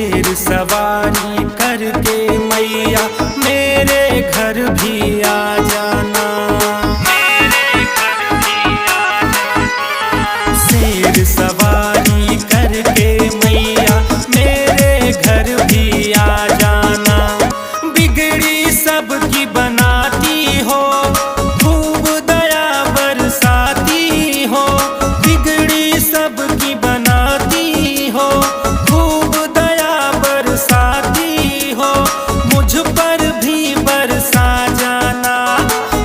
शेर सवारी करके मैया मेरे घर भी आ जाना। शेर सवारी करके मैया मेरे घर भी आ जाना। बिगड़ी सबकी बनाती हो, खूब दया बरसाती हो। बिगड़ी सबकी बनाती हो, खूब दया बरसाती हो। मुझ पर भी बरसा जाना।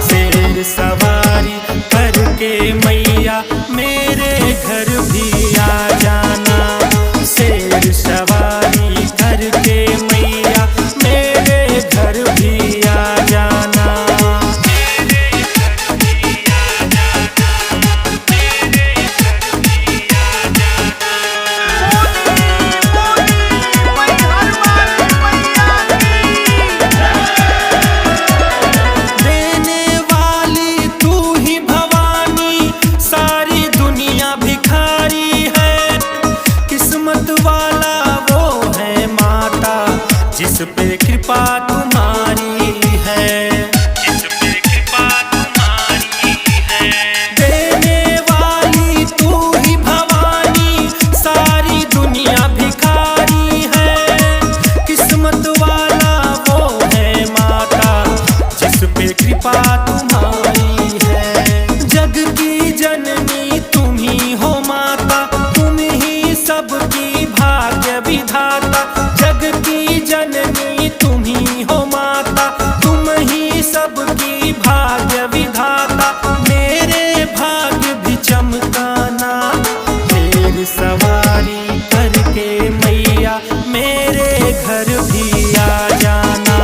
शेर सवारी करके मैया मेरे घर भी आ जाना। शेर सवारी करके मैया मेरे घर भी आ जाना। देने वाली तू ही भवानी, सारी दुनिया भिखारी है। किस्मत वाला वो है माता, जिस पे कृपा तुम्हारी है। जिस पे कृपा तुम्हारी है। देने वाली तू ही भवानी, सारी दुनिया भिखारी है। किस्मत वाला वो है माता, जिस पे कृपा तुम्हारी है। जग की जननी तुम ही हो माता, तुम ही सबकी भाग्य विधाता। जग की जननी तुम ही हो माता, तुम ही सबकी भाग्य विधाता। मेरे भाग्य भी चमकाना। शेर सवारी करके मैया मेरे घर भी आ जाना।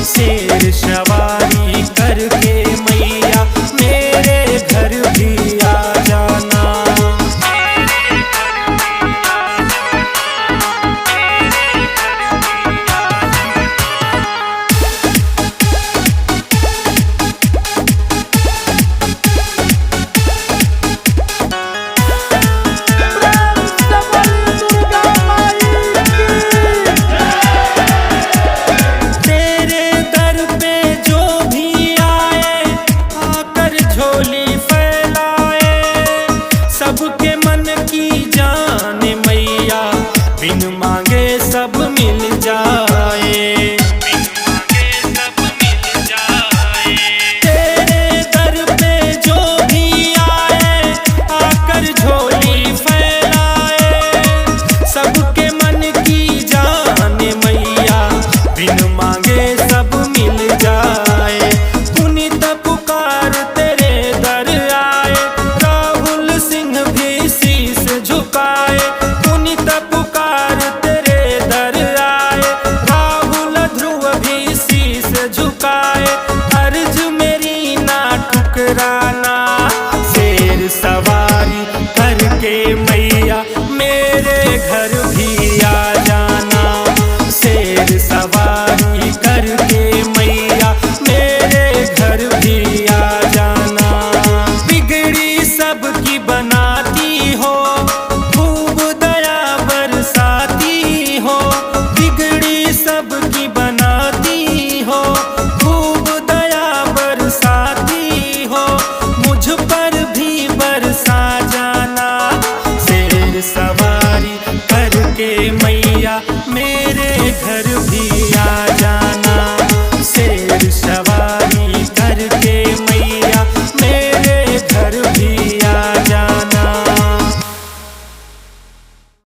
शेर सवारी करके मैया मेरे घर भी आ जाना। तेरे दर पे जो भी आए, आकर झोली फैलाए। सबके मन की जाने मैया, बिन मांगे सब मिल जाए।